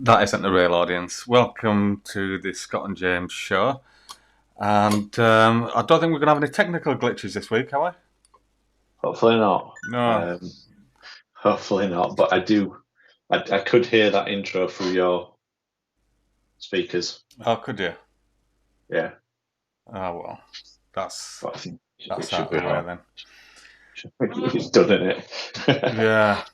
That isn't the real audience. Welcome to the Scott and James show. And I don't think we're going to have any technical glitches this week, are we? Hopefully not. No. Hopefully not. But I do. I could hear that intro through your speakers. Oh, could you? Yeah. Oh, well. That's But I think it that's should out be of the way all then. right. It's done, isn't it? Yeah.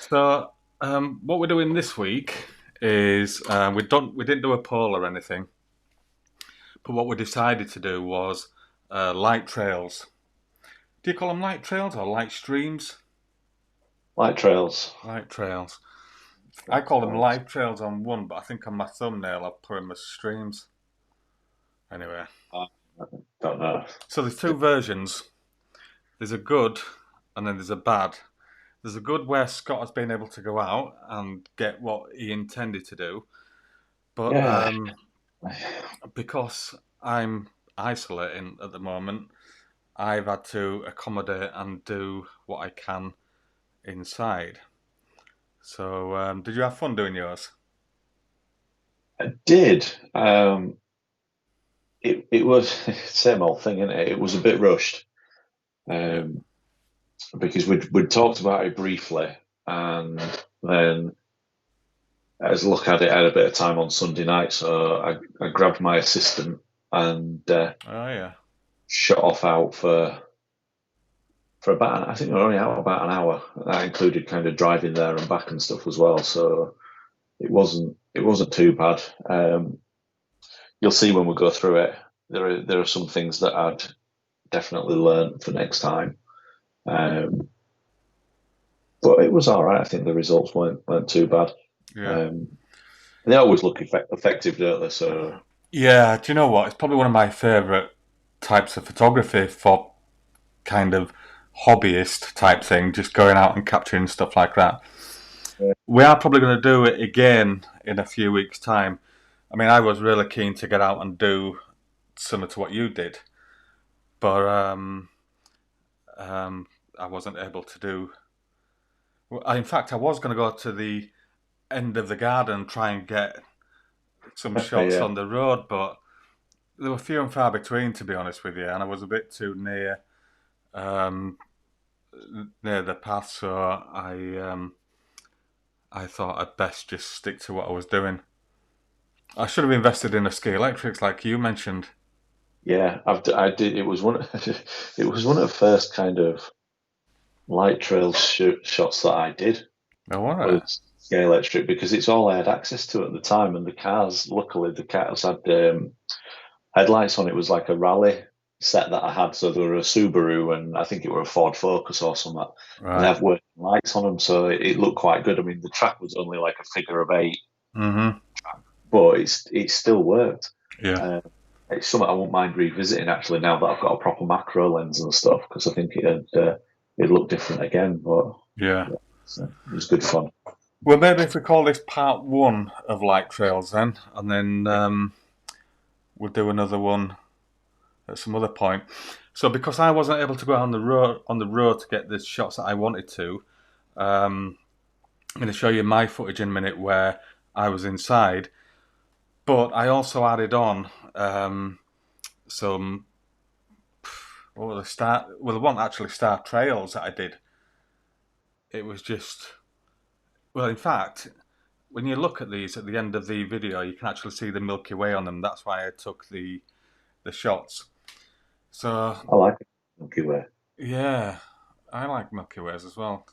So what we're doing this week is we didn't do a poll or anything, but what we decided to do was light trails. Do you call them light trails or light streams? Light trails. Light trails. I call them live trails on one, but I think on my thumbnail I've put them as streams. Anyway, I don't know. so there's two versions. There's a good, and then there's a bad. There's a good where Scott has been able to go out and get what he intended to do, but Yeah. because I'm isolating at the moment, I've had to accommodate and do what I can inside. So, did you have fun doing yours? I did. It was same old thing, innit? It was a bit rushed. Yeah. Because we'd talked about it briefly, and then as a look at it, I had a bit of time on Sunday night, so I grabbed my assistant and Oh yeah. shot off out for about, I think we were only out about an hour. That included kind of driving there and back and stuff as well, so it wasn't too bad. You'll see when we go through it. There are some things that I'd definitely learn for next time. But it was all right. I think the results weren't too bad. Yeah. They always look effective, don't they? So Yeah, do you know what? It's probably one of my favourite types of photography for kind of hobbyist type thing, just going out and capturing stuff like that. yeah, We are probably going to do it again in a few weeks' time. I mean, I was really keen to get out and do similar to what you did, but I wasn't able to do. In fact, I was going to go to the end of the garden and try and get some shots yeah, on the road, but they were few and far between, to be honest with you, and I was a bit too um, near the path, so I thought I'd best just stick to what I was doing. I should have invested in a ski electrics, like you mentioned. yeah. I did. It was one. It was one of the first kind of light trail shots that I did. No wonder. Was Scale Electric because it's all I had access to at the time, and the cars. Luckily, the cars had headlights on. It was like a rally set that I had. So there were a Subaru, and I think it were a Ford Focus or something. And they Right. have working lights on them, so it looked quite good. I mean, the track was only like a figure of eight, Mm-hmm. but it still worked. Yeah. Uh, it's something I won't mind revisiting actually now that I've got a proper macro lens and stuff because I think it looked different again. But Yeah. yeah, so it was good fun. Well, maybe if we call this part one of light trails then, and then we'll do another one at some other point. So, because I wasn't able to go on the road to get the shots that I wanted to, I'm going to show you my footage in a minute where I was inside. But I also added on some. What were the start? Well, they weren't actually star trails that I did. It was just. Well, in fact, when you look at these at the end of the video, you can actually see the Milky Way on them. That's why I took the shots. So I like it. Milky Way. yeah, I like Milky Ways as well.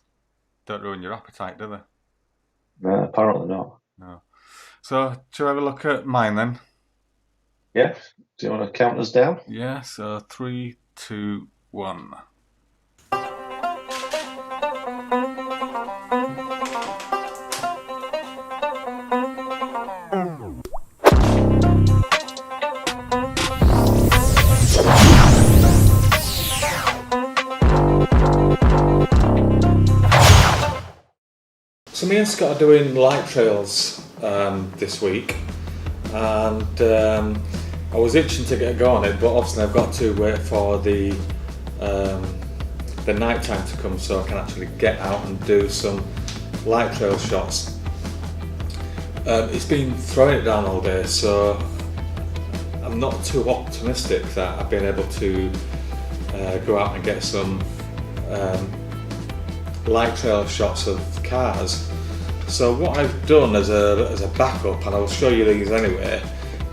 Don't ruin your appetite, do they? No, apparently not. No. So shall we have a look at mine then? Yeah. Do you want to count us down? Yeah. So 3, 2, 1. So me and Scott are doing light trails this week, and I was itching to get going on it, but obviously I've got to wait for the night time to come so I can actually get out and do some light trail shots. It's been throwing it down all day, so I'm not too optimistic that I've been able to go out and get some light trail shots of cars. So what I've done as a backup, and I'll show you these anyway,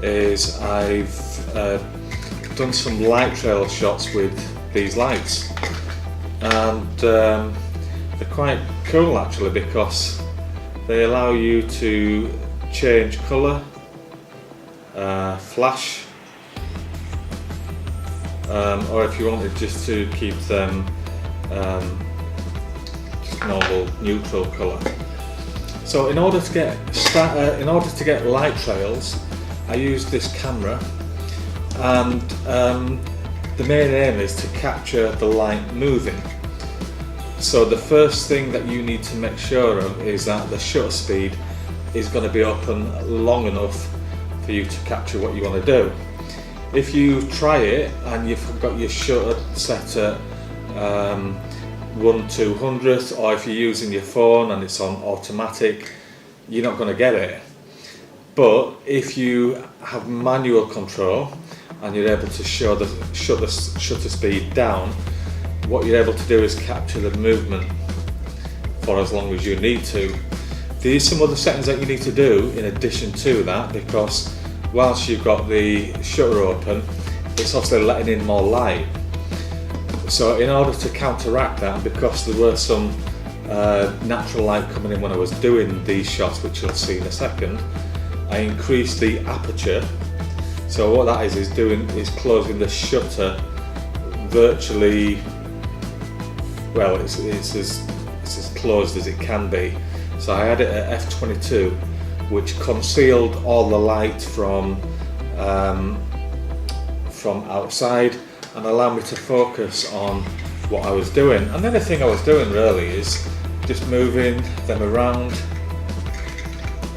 is I've done some light trail shots with these lights, and they're quite cool actually, because they allow you to change colour, flash, or if you wanted just to keep them just normal neutral colour. So in order to get light trails, I use this camera, and the main aim is to capture the light moving. So the first thing that you need to make sure of is that the shutter speed is going to be open long enough for you to capture what you want to do. If you try it and you've got your shutter set at 1/200th, or if you're using your phone and it's on automatic, you're not going to get it. But if you have manual control and you're able to shut the shutter speed down, what you're able to do is capture the movement for as long as you need to. There's some other settings that you need to do in addition to that, because whilst you've got the shutter open, it's obviously letting in more light. So in order to counteract that, and because there were some natural light coming in when I was doing these shots, which you'll see in a second, I increased the aperture. So what that is closing the shutter virtually, well, it's as closed as it can be. So I had it at f/22, which concealed all the light from outside and allowed me to focus on what I was doing. And the other thing I was doing really is just moving them around,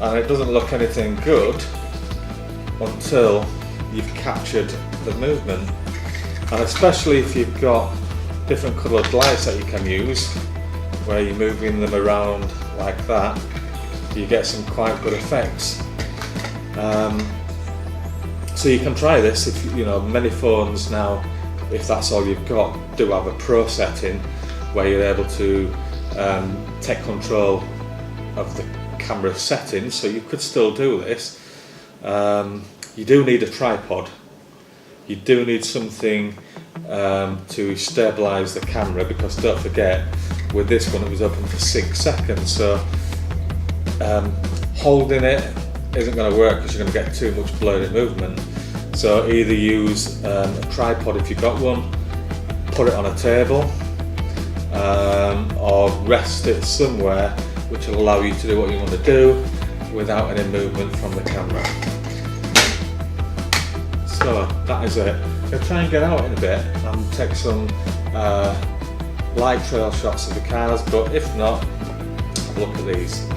and it doesn't look anything good until you've captured the movement. And especially if you've got different coloured lights that you can use, where you're moving them around like that, you get some quite good effects. So you can try this. If you know, many phones now, if that's all you've got, do have a pro setting where you're able to take control of the camera settings, so you could still do this. You do need a tripod. You do need something to stabilise the camera, because don't forget, with this one it was open for 6 seconds, so holding it isn't going to work because you're going to get too much blurry movement. So either use a tripod if you've got one, put it on a table, or rest it somewhere which will allow you to do what you want to do without any movement from the camera. So that is it. I'm going to try and get out in a bit and take some light trail shots of the cars, but if not, have a look at these.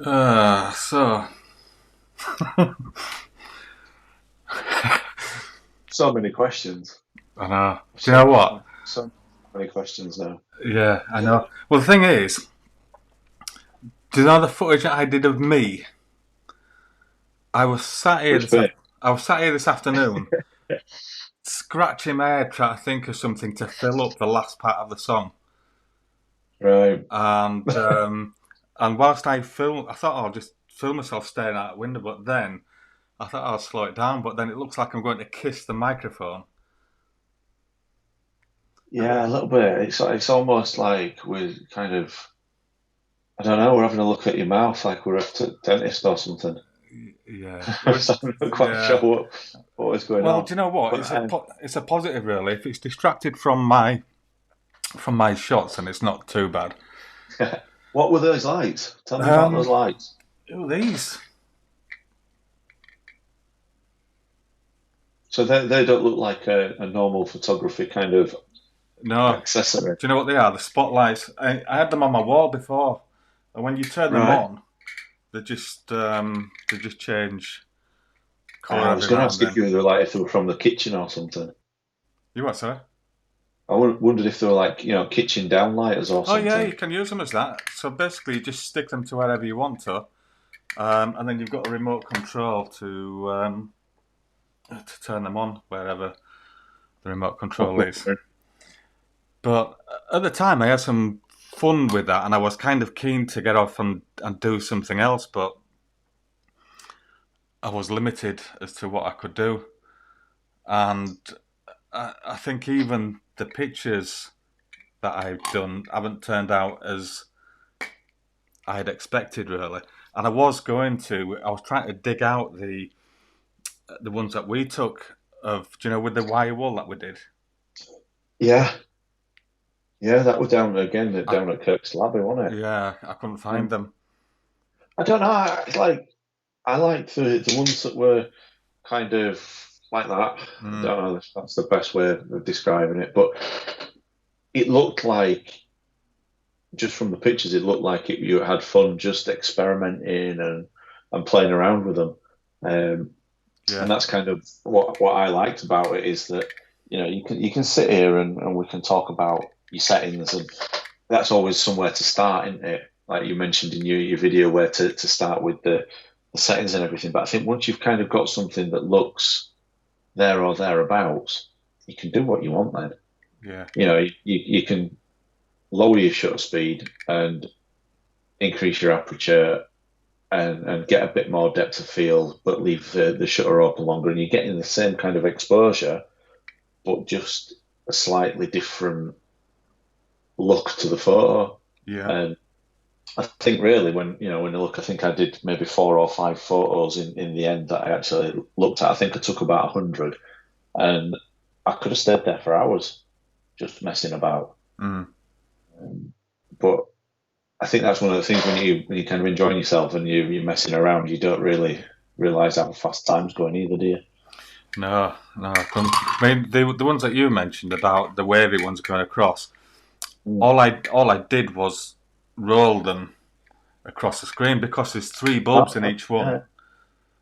So So many questions. I know. Do you know So what? so many questions now. Yeah, I know. Well, the thing is, do you know the footage that I did of me? I was sat here Which bit? I was sat here this afternoon, scratching my head trying to think of something to fill up the last part of the song. Right. And and whilst I film, I thought I'll just film myself staring out the window. But then I thought I'll slow it down. But then it looks like I'm going to kiss the microphone. Yeah, a little bit. It's almost like we're kind of, I don't know, we're having a look at your mouth like we're a dentist or something. Yeah, So I'm not quite sure yeah. what was going Well, on. do you know what? But It's a positive really. If it's distracted from my shots, and it's not too bad. what were those lights? Tell me about those Um, lights. who are these? So they don't look like a normal photography kind of No. accessory. Do you know what they are? The spotlights. I had them on my wall before, and when you turn them Right. on, they just change colour I every was going to now and ask if then. you were like if they were from the kitchen or something. You what, sorry? I wondered if they were like, kitchen downlighters or Oh yeah, something. you can use them as that. So basically, you just stick them to wherever you want and then you've got a remote control to turn them on wherever the remote control is. But at the time, I had some fun with that, and I was kind of keen to get off and do something else, but I was limited as to what I could do. And I think even the pictures that I've done haven't turned out as I had expected, really. And I was trying to dig out the ones that we took do you know, with the wire wool that we did. Yeah, yeah, that was I, down at Kirk's Labby, wasn't it? yeah, I couldn't Yeah. find them. I don't know. I like the ones that were kind of like that. I Mm, don't know if that's the best way of describing it, but it looked like just from the pictures, it looked like you had fun just experimenting and playing around with them. Um, yeah, and that's kind of what I liked about it is that you can sit here and we can talk about your settings, and that's always somewhere to start, isn't it? Like you mentioned in your video where to start with the settings and everything. But I think once you've kind of got something that looks there or thereabouts, you can do what you want then. yeah, You can lower your shutter speed and increase your aperture and get a bit more depth of field, but leave the shutter open longer, and you're getting the same kind of exposure, but just a slightly different look to the photo. yeah. And I think really when you look, I think I did maybe 4 or 5 photos in the end that I actually looked at. I think I took about 100, and I could have stayed there for hours just messing about. Mm. But I think that's one of the things when you kind of enjoying yourself and you're messing around, you don't really realize how fast time's going either, do you? No, no, I couldn't. I mean, the ones that you mentioned about the wavy ones going across, Mm. all I did was roll them across the screen because there's three bulbs in Oh, each one. yeah,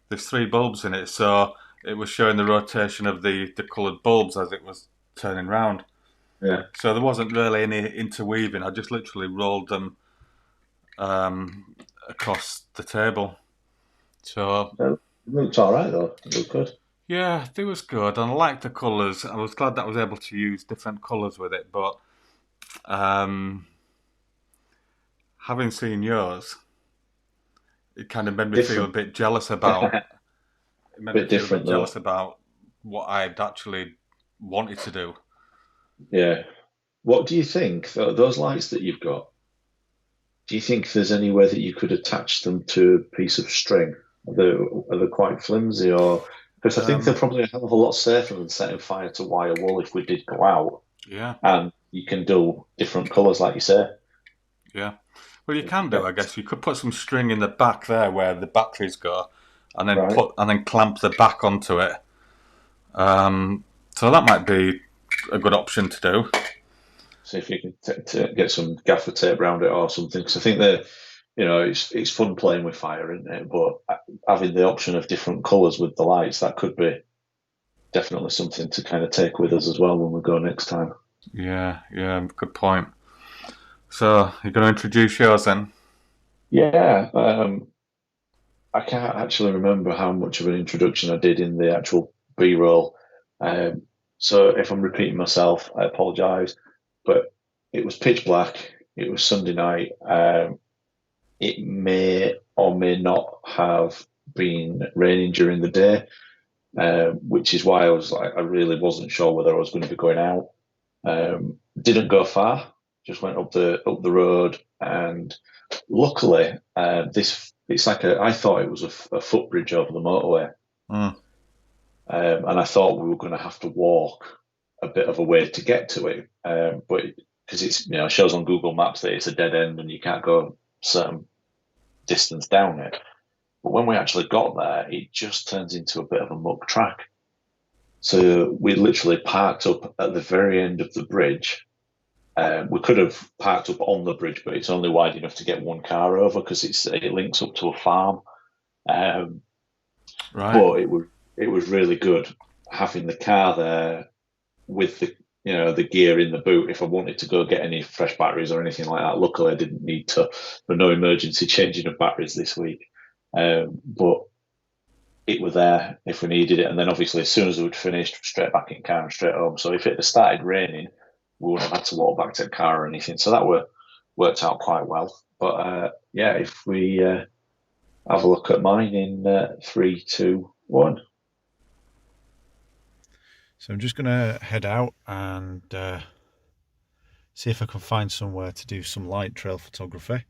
There's three bulbs in it, so it was showing the rotation of the coloured bulbs as it was turning round. yeah. So there wasn't really any interweaving. I just literally rolled them across the table. So It looks all right though. It looked good. yeah, it was good, and I liked the colours. I was glad that I was able to use different colours with it. But um, having seen yours, it kind of made me feel a Different, bit jealous about. bit It made me feel a bit different jealous though. about what I'd actually wanted to do. Yeah. What do you think? Those lights that you've got, do you think there's any way that you could attach them to a piece of string? Are they quite flimsy, or because I think they're Um, probably a hell of a lot safer than setting fire to wire wool if we did go out, yeah, and you can do different colours, like you say. yeah. Well, you can do, I guess. You could put some string in the back there where the batteries go, Right. and then clamp the back onto it. So that might be a good option to do. See if you can get some gaffer tape around it or something. Because I think it's fun playing with fire, isn't it? But having the option of different colours with the lights, that could be definitely something to kind of take with us as well when we go next time. Yeah, yeah, good point. So you're going to introduce yours then? Yeah, I can't actually remember how much of an introduction I did in the actual B-roll. Um, so if I'm repeating myself, I apologise. But it was pitch black. It was Sunday night. It may or may not have been raining during the day, which is why I was like, I really wasn't sure whether I was going to be going out. Didn't go far, just went up the road, and luckily, this it's like I thought it was a footbridge over the motorway, Mm, and I thought we were going to have to walk a bit of a way to get to it, but because it shows on Google Maps that it's a dead end and you can't go a certain distance down it. But when we actually got there, it just turns into a bit of a muck track. So we literally parked up at the very end of the bridge. We could have parked up on the bridge, but it's only wide enough to get one car over because it links up to a farm. Um, right. but it was really good having the car there with the gear in the boot if I wanted to go get any fresh batteries or anything like that. Luckily, I didn't need to. There no emergency changing of batteries this week, but it were there if we needed it. And then obviously, as soon as we'd finished, straight back in car and straight home. So if it had started raining, we wouldn't have had to walk back to the car or anything. So that worked out quite well. But yeah, if we have a look at mine in 3, 2, 1. So I'm just going to head out and see if I can find somewhere to do some light trail photography.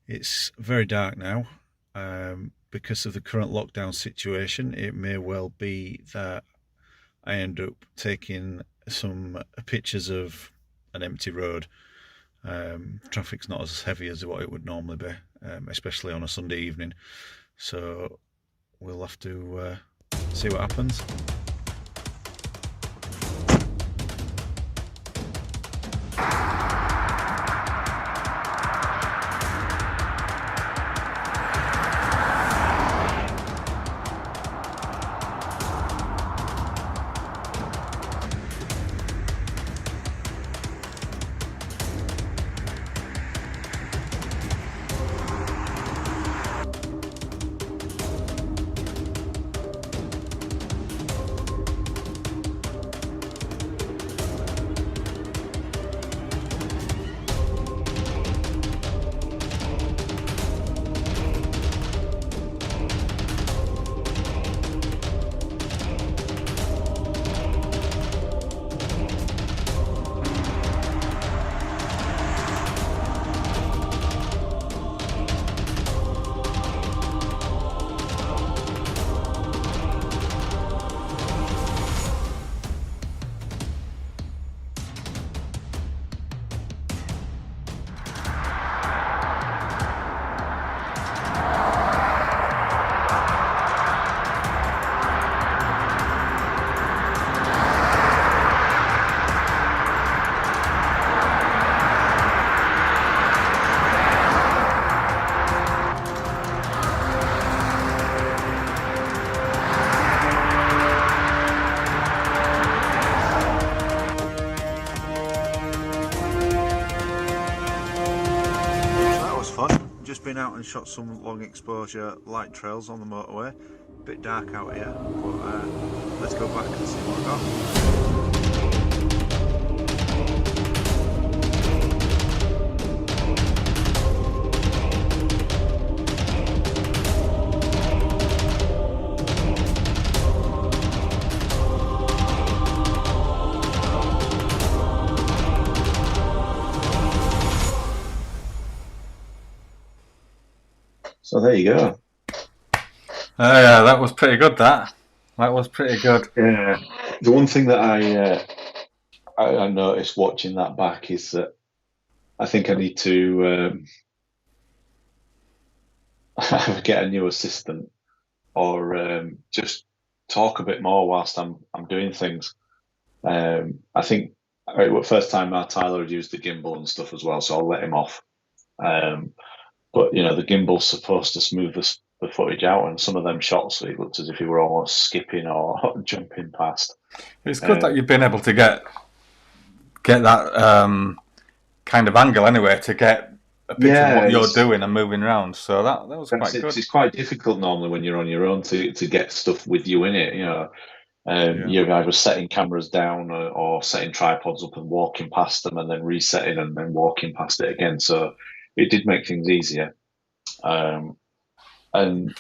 It's very dark now. Because of the current lockdown situation, it may well be that I end up taking some pictures of an empty road. Traffic's not as heavy as what it would normally be, especially on a Sunday evening. So we'll have to see what happens. Just been out and shot some long exposure light trails on the motorway. Bit dark out here, but let's go back and see what I So there you go. Oh yeah, that was pretty good. That was pretty good. Yeah. The one thing that I noticed watching that back is that I think I need to either get a new assistant or just talk a bit more whilst I'm doing things. I think first time Tyler had used the gimbal and stuff as well, so I'll let him off. But the gimbal's supposed to smooth the footage out, and some of them shots it looked as if you were almost skipping or jumping past. It's good that you've been able to get that kind of angle anyway to get a picture of Yeah, what you're doing and moving around. So that was quite good. it's quite difficult normally when you're on your own to get stuff with you in it. Yeah. You're either setting cameras down or setting tripods up and walking past them and then resetting and then walking past it again. So it did make things easier. Um, and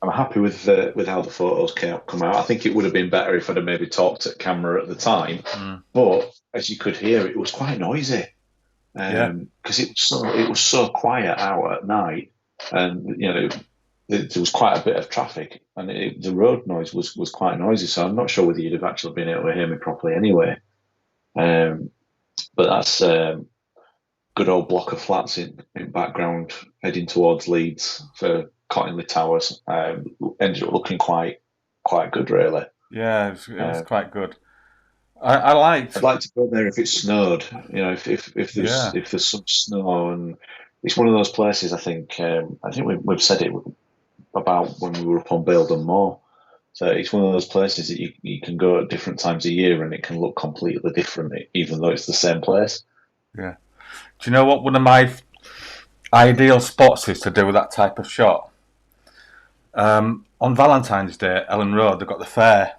I'm happy with how the photos come out. I think it would have been better if I'd have maybe talked at camera at the time, but as you could hear, it was quite noisy because it was so quiet out at night, and there was quite a bit of traffic, and the road noise was quite noisy. So I'm not sure whether you'd have actually been able to hear me properly anyway. But that's good old block of flats in background heading towards Leeds for Cottingley Towers. Ended up looking quite good, really. Yeah, it was quite good. I liked. I'd like to go there if it snowed. If there's some snow, and it's one of those places. I think we've said it about when we were up on Baildon Moor. So it's one of those places that you can go at different times of year, and it can look completely different, even though it's the same place. Yeah. Do you know what one of my ideal spots is to do that type of shot? On Valentine's Day, Ellen Road, they've got the fair.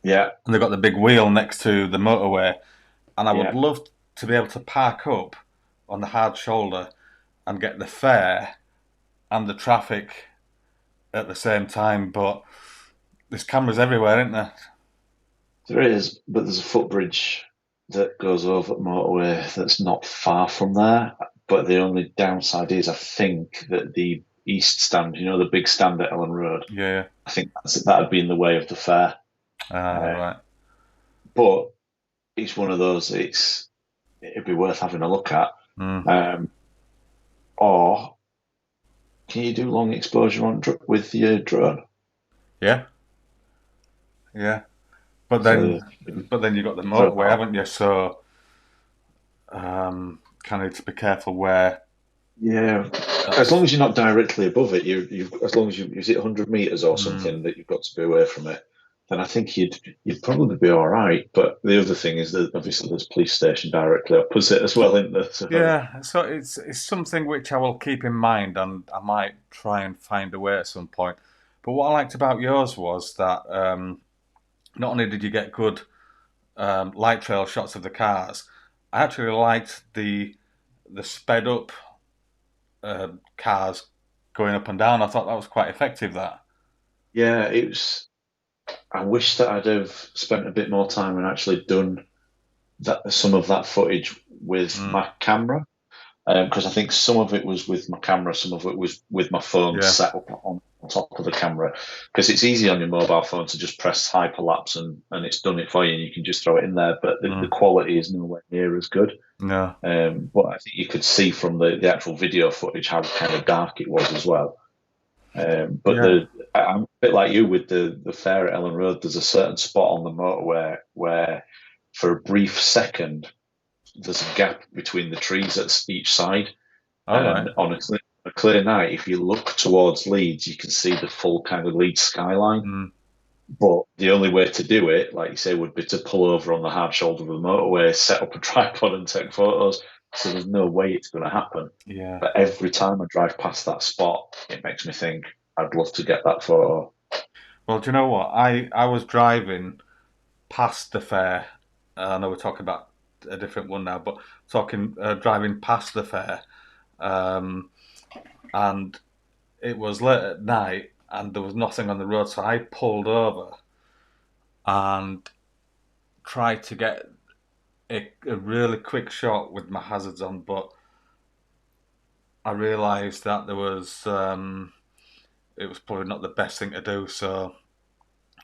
Yeah. And they've got the big wheel next to the motorway. And I would love to be able to park up on the hard shoulder and get the fair and the traffic at the same time. But there's cameras everywhere, isn't there? There is, but there's a footbridge that goes over the motorway that's not far from there. But the only downside is, I think that the east stand, the big stand at Ellen Road, Yeah. I think that would be in the way of the fair. Right. But it's one of those. It'd be worth having a look at. Or can you do long exposure with your drone? Yeah. But then you've got the motorway, haven't you? So kind of to be careful where. Yeah, as long as you're not directly above it, as long as is it 100 meters or something that you've got to be away from it, then I think you'd probably be all right. But the other thing is that obviously there's a police station directly opposite as well, isn't there? So. Yeah, so it's something which I will keep in mind, and I might try and find a way at some point. But what I liked about yours was that not only did you get good light trail shots of the cars, I actually liked the sped up cars going up and down. I thought that was quite effective. That. Yeah, it was. I wish that I'd have spent a bit more time and actually done some of that footage with my camera, because I think some of it was with my camera, some of it was with my phone set up on top of the camera, because it's easy on your mobile phone to just press hyperlapse and it's done it for you and you can just throw it in there, but the quality is nowhere near as good. No. But I think you could see from the actual video footage how kind of dark it was as well. But I'm a bit like you with the fair at Ellen Road. There's a certain spot on the motorway where for a brief second there's a gap between the trees at each side. And on a clear night, if you look towards Leeds, you can see the full kind of Leeds skyline. But the only way to do it, like you say, would be to pull over on the hard shoulder of the motorway, set up a tripod and take photos. So there's no way it's going to happen. Yeah. But every time I drive past that spot, it makes me think I'd love to get that photo. Well, do you know what? I was driving past the fair. I know we're talking about a different one now, but driving past the fair, and it was late at night, and there was nothing on the road, so I pulled over and tried to get a really quick shot with my hazards on, but I realised that it was probably not the best thing to do, so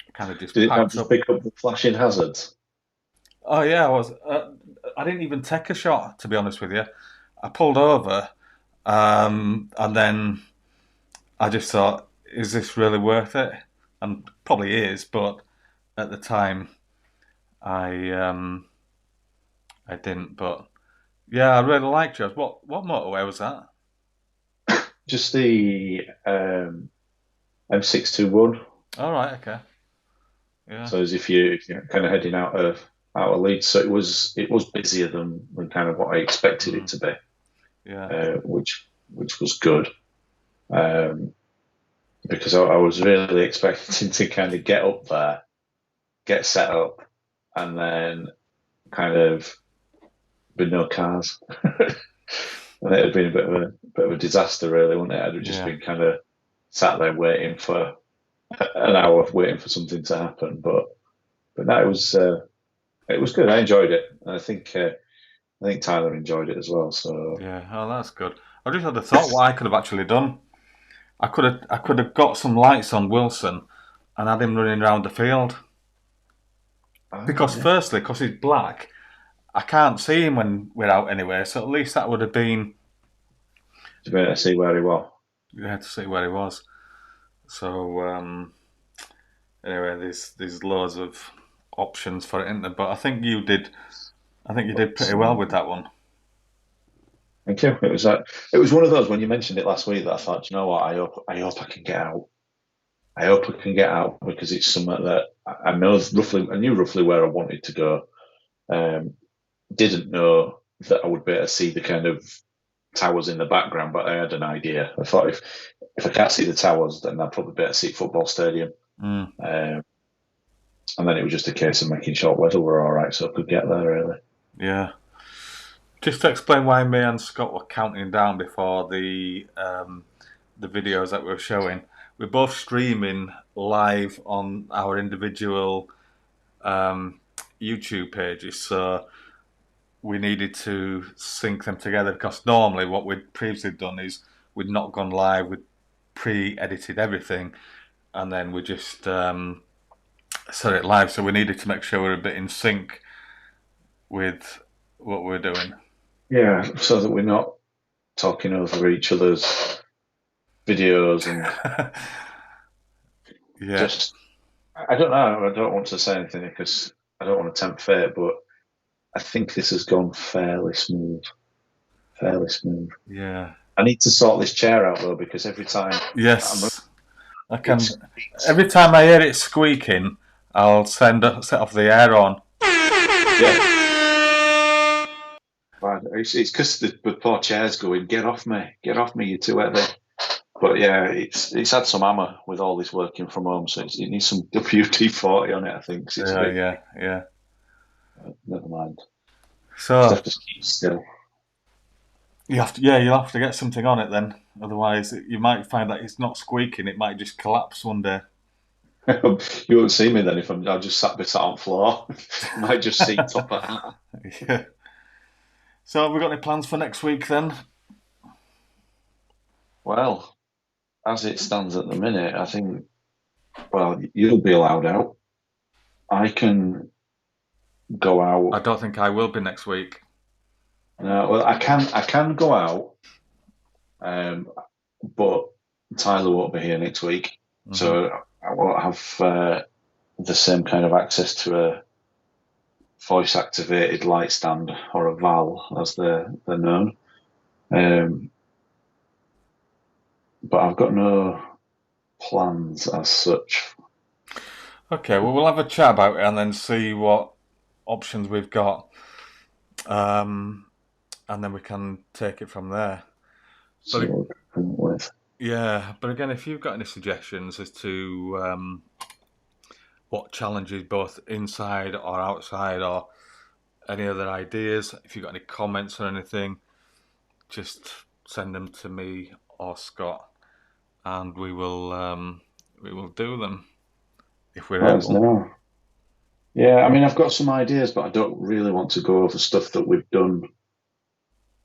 I kind of just Did it not packed just up. pick up the flashing hazards? Oh yeah, I didn't even take a shot, to be honest with you. I pulled over, and then I just thought, is this really worth it? And probably is, but at the time, I didn't. But yeah, I really liked yours. What motorway was that? Just the M621. All right, okay. Yeah. So as if you're kind of heading out of Leeds, so it was busier than kind of what I expected it Mm, to be, yeah. which was good. Um, because I was really expecting to kind of get up there, get set up, and then kind of be no cars. And it had been a bit of a disaster, really, wouldn't it? I'd have just Yeah. been kind of sat there waiting for an hour, waiting for something to happen. But no, it was good. I enjoyed it, and I think Tyler enjoyed it as well. So Yeah. Oh, that's good. I just had a thought what I could have actually done. I could have got some lights on Wilson and had him running around the field. Because yeah, firstly, because he's black, I can't see him when we're out anyway. So at least that would have been to be able to see where he was. you had to see where he was. So anyway, there's loads of options for it, isn't there? But I think you did. I think you did pretty well with that one. Thank you. It was one of those when you mentioned it last week that I thought, you know what, I hope I can get out. I hope I can get out because it's something that I know roughly. I knew roughly where I wanted to go. Um, didn't know that I would be able to see the kind of towers in the background, but I had an idea. I thought if I can't see the towers, then I'll probably be able to see football stadium. Mm, Um, and then it was just a case of making sure weather were all right, so I could get there really. yeah. Just to explain why me and Scott were counting down before the videos that we were showing. We're both streaming live on our individual um, YouTube pages, so we needed to sync them together because normally what we'd previously done is we'd not gone live, we'd pre-edited everything, and then we just set it live. So we needed to make sure we're a bit in sync with what we're doing. Yeah, so that we're not talking over each other's videos and Yeah, just. I don't know. I don't want to say anything because I don't want to tempt fate, but I think this has gone fairly smooth. Fairly smooth. yeah. I need to sort this chair out though because every time I'm, Yes, I can. it's Every time I hear it squeaking, I'll set off the air on. yeah. It's because the poor chair's going. Get off me, you're too heavy. But yeah, it's had some hammer with all this working from home, so it needs some WD-40 on it. I think 'cause it's a Yeah, bit. yeah, yeah. Never mind. Just So have to keep still. you'll have to get something on it then. Otherwise, you might find that it's not squeaking. It might just collapse one day. You won't see me then if I'll just sat on floor. Might just see top of hat. Yeah. So have we got any plans for next week then? Well, as it stands at the minute, I think. Well, you'll be allowed out. I can go I out. don't think I will be next week. No, well, I can go out, um, but Tyler won't be here next week, Hmm. so I won't have the same kind of access to a voice-activated light stand or a Val as they're known. Um, but I've got no plans as such. Okay, well we'll have a chat about it and then see what options we've got, um, and then we can take it from there. See But what we come up with. yeah, but again, if you've got any suggestions as to what challenges, both inside or outside, or any other ideas, if you've got any comments or anything, just send them to me or Scott, and we will do them if we're Let us able. know. Yeah, I mean, I've got some ideas, but I don't really want to go over stuff that we've done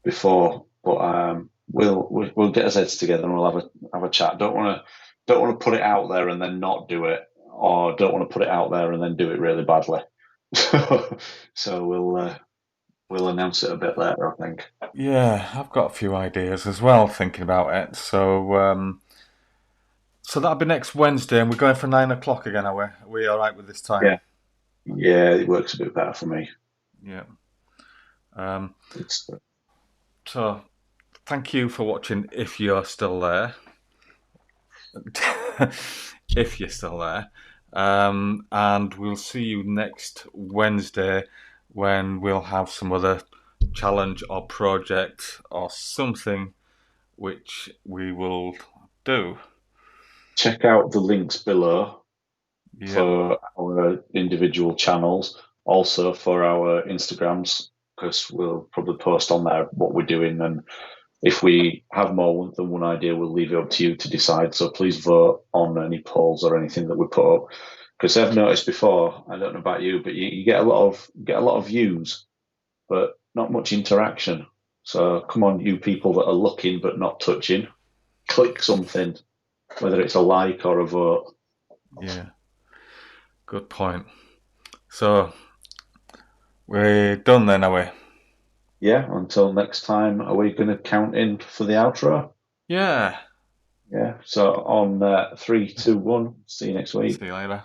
before. But we'll get our heads together and we'll have a chat. Don't want to put it out there and then not do it, or don't want to put it out there and then do it really badly. So we'll announce it a bit later, I think. Yeah, I've got a few ideas as well. Thinking about it, so that'll be next Wednesday, and we're going for 9 o'clock again. Are we all right with this time? Yeah, yeah, it works a bit better for me. Yeah. Um, It's so thank you for watching if you're still there. If you're still there. And we'll see you next Wednesday when we'll have some other challenge or project or something which we will do. Check out the links below Yeah. for our individual channels, also for our Instagrams, because we'll probably post on there what we're doing. And if we have more than one idea, we'll leave it up to you to decide. So please vote on any polls or anything that we put up. Because I've noticed before, I don't know about you, but you get a lot of views, but not much interaction. So come on, you people that are looking but not touching, click something, whether it's a like or a vote. Yeah. Good point. So we're done then, are we? Yeah, until next time, are we going to count in for the outro? Yeah. Yeah, so on 3, 2, 1, see you next week. See you later.